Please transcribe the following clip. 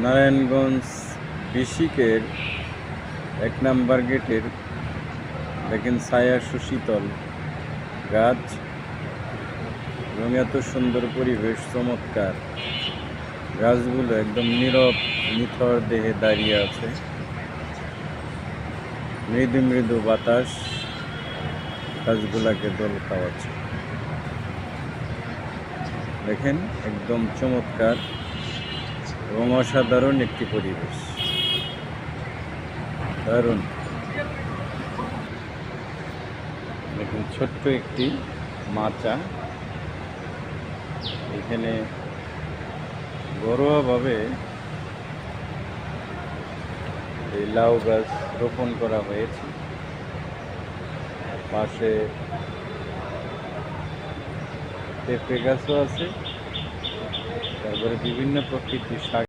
Narayanganj বিশিকের ১ number গেটের দেখেন ছায়া সুশীতল গাছ এবং এত সুন্দর পরিবেশ, চমৎকার গাছগুলো একদম নীরব নিথর দেহে দাঁড়িয়ে আছে। মৃদু মৃদু বাতাস গাছগুলাকে দোল খাওয়াচ্ছে। দেখেন একদম চমৎকার এবং অসাধারণ একটি পরিবেশ, দারুণ। দেখুন ছোট্ট একটি মাচা, এখানে ঘরোয়াভাবে এই লাউ গাছ রোপণ করা হয়েছে। পাশে পেঁপে গাছও আছে, তারপরে বিভিন্ন প্রকৃতির শাক